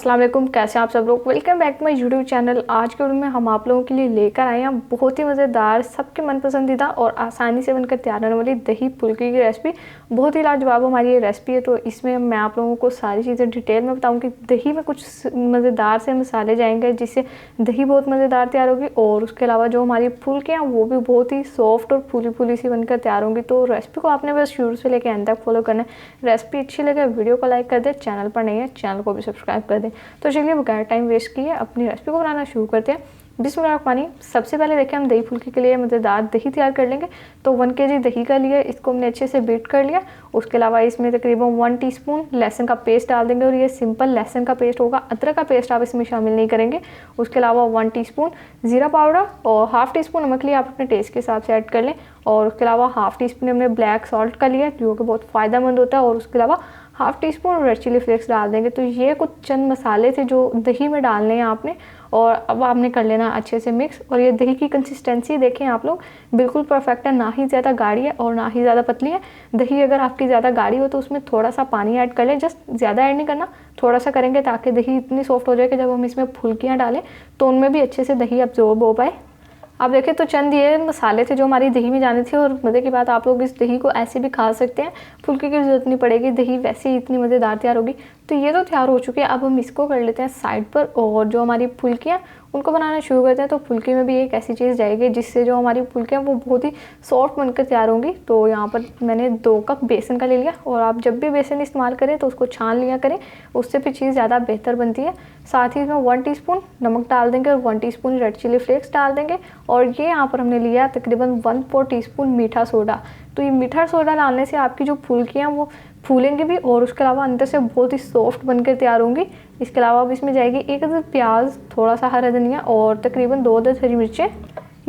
अस्सलाम वालेकुम, कैसे हैं आप सब लोग। Welcome back to my YouTube channel. आज के वीडियो में हम आप लोगों के लिए लेकर आए हैं बहुत ही मज़ेदार, सबके मन पसंदीदा और आसानी से बनकर तैयार होने वाली दही फुल्की की रेसिपी। बहुत ही लाजवाब हमारी ये रेसिपी है, तो इसमें मैं आप लोगों को सारी चीज़ें डिटेल में बताऊँगी। दही में कुछ मज़ेदार से मसाले जाएंगे जिससे दही बहुत मज़ेदार तैयार होगी, और उसके अलावा जो हमारी फुल्कियाँ वो भी बहुत ही सॉफ्ट और फूली फूली सी बनकर तैयार होंगी। तो रेसिपी को आपने बस शुरू से लेकर एंड तक फॉलो करना है। रेसिपी अच्छी लगे वीडियो को लाइक कर दे, चैनल पर नहीं है चैनल को भी सब्सक्राइब कर दें। तो चलिए बगैर टाइम वेस्ट किए अपनी रेसिपी को बनाना शुरू करते हैं। बिस्मिल्लाहिर्रहमानिर्रहीम। सबसे पहले देखिए हम दही फुल्की के लिए मज़ेदार दही तैयार कर लेंगे। तो 1 kg दही का लिया, इसको हमने अच्छे से बीट कर लिया। उसके अलावा इसमें तकरीबन 1 टीस्पून लहसुन का पेस्ट डाल देंगे, और ये सिंपल लहसुन का पेस्ट होगा, अदरक का पेस्ट आप इसमें शामिल नहीं करेंगे। उसके अलावा 1 टीस्पून ज़ीरा पाउडर और हाफ़ टीस्पून नमक लिया, आप अपने टेस्ट के हिसाब से ऐड कर लें। और उसके अलावा हाफ़ टीस्पून हमने ब्लैक सॉल्ट का लिया जो कि बहुत फ़ायदेमंद होता है। और उसके अलावा half teaspoon red chilli flakes डाल देंगे। तो ये कुछ चंद मसाले थे जो दही में डालने हैं आपने, और अब आपने कर लेना अच्छे से मिक्स। और ये दही की कंसिस्टेंसी देखें आप लोग, बिल्कुल परफेक्ट है, ना ही ज़्यादा गाढ़ी है और ना ही ज़्यादा पतली है। दही अगर आपकी ज़्यादा गाढ़ी हो तो उसमें थोड़ा सा पानी ऐड कर लें, जस्ट ज़्यादा ऐड नहीं करना, थोड़ा सा करेंगे ताकि दही इतनी सॉफ्ट हो जाए कि जब हम इसमें फुल्कियाँ डालें तो उनमें भी अच्छे से दही अब्जॉर्ब हो पाए। आप देखें तो चंद ये मसाले थे जो हमारी दही में जाने थे, और मज़े की बात आप लोग इस दही को ऐसे भी खा सकते हैं, फुल्की की ज़रूरत नहीं पड़ेगी, दही वैसे ही इतनी मज़ेदार तैयार होगी। तो ये तो तैयार हो चुकी है, अब हम इसको कर लेते हैं साइड पर, और जो हमारी फुल्कियाँ उनको बनाना शुरू करते हैं। तो फुल्की में भी एक ऐसी चीज़ जाएगी जिससे जो हमारी फुल्कियाँ वो बहुत ही सॉफ्ट बनकर तैयार होंगी। तो यहाँ पर मैंने 2 कप बेसन का ले लिया, और आप जब भी बेसन इस्तेमाल करें तो उसको छान लिया करें, उससे भी चीज़ ज़्यादा बेहतर बनती है। साथ ही इसमें 1 टीस्पून नमक डाल देंगे और 1 टीस्पून रेड चिली फ्लेक्स डाल देंगे। और ये यहाँ पर हमने लिया तकरीबन 1/4 टीस्पून मीठा सोडा। तो ये मीठा सोडा डालने से आपकी जो फुल्कियाँ वो फूलेंगी भी, और उसके अलावा अंदर से बहुत ही सॉफ्ट बनकर तैयार होंगी। इसके अलावा अब इसमें जाएगी 1 अदद प्याज, थोड़ा सा हरा धनिया और तकरीबन 2 अदद हरी मिर्चें।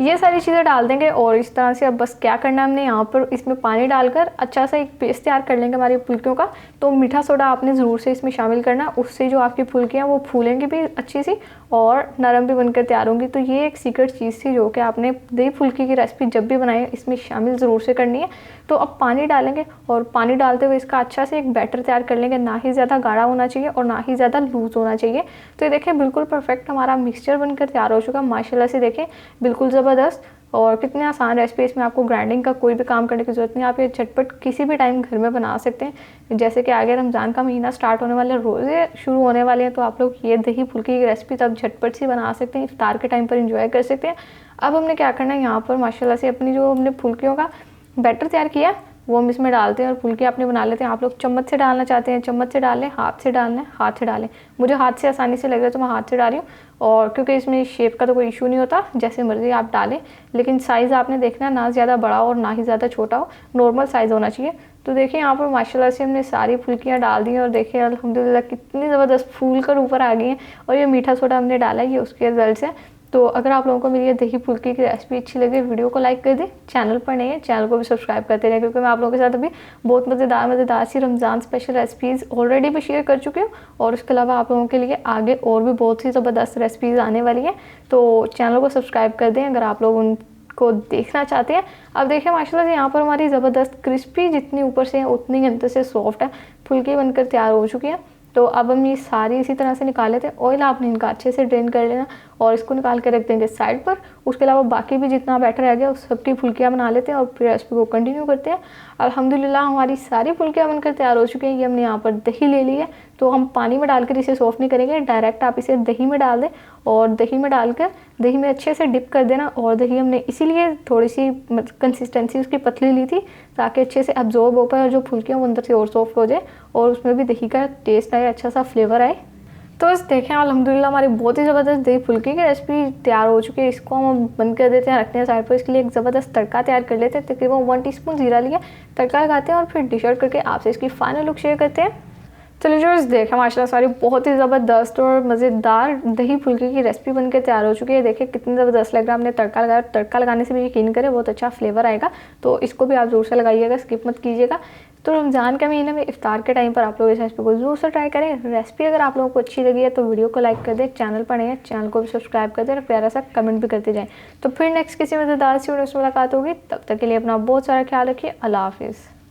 ये सारी चीज़ें डाल देंगे, और इस तरह से अब बस क्या करना है हमने यहाँ पर इसमें पानी डालकर अच्छा सा एक पेस्ट तैयार कर लेंगे हमारी फुल्कियों का। तो मीठा सोडा आपने ज़रूर से इसमें शामिल करना, उससे जो आपकी फुल्कियाँ वो फूलेंगी भी अच्छी सी और नरम भी बनकर तैयार होंगी। तो ये एक सीक्रेट चीज़ थी जो कि आपने दही फुल्की की रेसिपी जब भी बनाए इसमें शामिल ज़रूर से करनी है। तो अब पानी डालेंगे, और पानी डालते हुए इसका अच्छा से एक बैटर तैयार कर लेंगे, ना ही ज़्यादा गाढ़ा होना चाहिए और ना ही ज़्यादा लूज़ होना चाहिए। तो ये देखें बिल्कुल परफेक्ट हमारा मिक्सचर बनकर तैयार हो चुका, माशाल्लाह से देखें बिल्कुल ज़बरदस्त। और कितनी आसान रेसिपी, इसमें आपको ग्राइंडिंग का कोई भी काम करने की ज़रूरत नहीं, आप ये झटपट किसी भी टाइम घर में बना सकते हैं। जैसे कि आगे रमज़ान का महीना स्टार्ट होने वाले, रोज़े शुरू होने वाले हैं, तो आप लोग ये दही फुल्की की रेसिपी तब झटपट सी बना सकते हैं, इफ्तार के टाइम पर इंजॉय कर सकते हैं। अब हमने क्या करना है, यहाँ पर माशाल्लाह से अपनी जो हमने फुल्कियों का बैटर तैयार किया वो हम इसमें डालते हैं, और फुल्की अपने बना लेते हैं। आप लोग चम्मच से डालना चाहते हैं चम्मच से डालें, हाथ से डालना है हाथ से डालें। मुझे हाथ से आसानी से लग रहा है तो मैं हाथ से डाल रही हूँ, और क्योंकि इसमें शेप का तो कोई इशू नहीं होता, जैसे मर्ज़ी आप डालें, लेकिन साइज़ आपने देखना है ना ज़्यादा बड़ा और ना ही ज़्यादा छोटा हो, नॉर्मल साइज़ होना चाहिए। तो देखिए यहाँ पर माशाल्लाह से हमने सारी फुल्कियाँ डाल दी हैं, और देखिए अल्हम्दुलिल्लाह कितनी ज़बरदस्त फूल कर ऊपर आ गई हैं। और ये मीठा सोडा हमने डाला है, ये उसके रिजल्ट से। तो अगर आप लोगों को मेरी ये दही फुल्की की रेसिपी अच्छी लगे, वीडियो को लाइक कर दें, चैनल पर नहीं है चैनल को भी सब्सक्राइब करते रहें, क्योंकि मैं आप लोगों के साथ अभी बहुत मज़ेदार सी रमज़ान स्पेशल रेसिपीज़ ऑलरेडी भी शेयर कर चुकी हूँ, और उसके अलावा आप लोगों के लिए आगे और भी बहुत सी ज़बरदस्त रेसिपीज़ आने वाली हैं। तो चैनल को सब्सक्राइब कर दें अगर आप लोग उनको देखना चाहते हैं। अब देखिए माशाल्लाह से यहाँ पर हमारी ज़बरदस्त क्रिस्पी जितनी ऊपर से है उतनी ही अंदर से सॉफ्ट है फुल्की बनकर तैयार हो चुकी है। तो अब हम ये सारी इसी तरह से निकाल लेते हैं। ऑयल आपने इनका अच्छे से ड्रेन कर लेना, और इसको निकाल के रख देंगे साइड पर। उसके अलावा बाकी भी जितना बैटर रह गया उस सबकी फुल्कियाँ बना लेते हैं, और फिर रेसिपी को कंटिन्यू करते हैं। अल्हम्दुलिल्लाह हमारी सारी फुल्कियाँ बनकर तैयार हो चुकी हैं। ये हमने यहाँ पर दही ले ली है, तो हम पानी में डालकर इसे सॉफ्ट नहीं करेंगे, डायरेक्ट आप इसे दही में डाल दें, और दही में डालकर दही में अच्छे से डिप कर देना। और दही हमने इसीलिए थोड़ी सी कंसिस्टेंसी उसकी पतली ली थी ताकि अच्छे से अब्जॉर्ब हो पाए, और जो फुल्कियाँ वो अंदर से और सॉफ्ट हो जाए, और उसमें भी दही का टेस्ट आए, अच्छा सा फ्लेवर आए। तो बस देखें अल्हम्दुलिल्लाह हमारी बहुत ही ज़बरदस्त दही फुल्की की रेसिपी तैयार हो चुकी है। इसको हम बंद कर देते हैं, रखते हैं साइड पर। इसके लिए एक ज़बरदस्त तड़का तैयार कर लेते हैं। तकरीबन 1 टीस्पून ज़ीरा लिया, तड़का लगाते हैं, और फिर डिश आउट करके आपसे इसकी फाइनल लुक शेयर करते हैं। चलिए जो देखें माशाल्लाह सारी बहुत ही ज़बरदस्त और मज़ेदार दही फुल्की की रेसिपी बनकर तैयार हो चुकी है। देखिए कितनी ज़बरदस्त लग रहा है। हमने तड़का लगाया, तड़का लगाने से भी यकीन करें बहुत अच्छा फ्लेवर आएगा। तो इसको भी आप ज़रूर से लगाइएगा, स्किप मत कीजिएगा। तो रमज़ान के महीने में इफ्तार के टाइम पर आप लोग इस रेसिपी को ज़रूर से ट्राई करें। रेसिपी अगर आप लोगों को अच्छी लगी है तो वीडियो को लाइक कर दें, चैनल पर नहीं है चैनल को भी सब्सक्राइब कर दें, और प्यारा सा कमेंट भी करते जाएँ। तो फिर नेक्स्ट किसी मज़ेदार सी वीडियो से मुलाकात होगी, तब तक के लिए अपना बहुत सारा ख्याल रखिए। अल्लाह हाफिज़।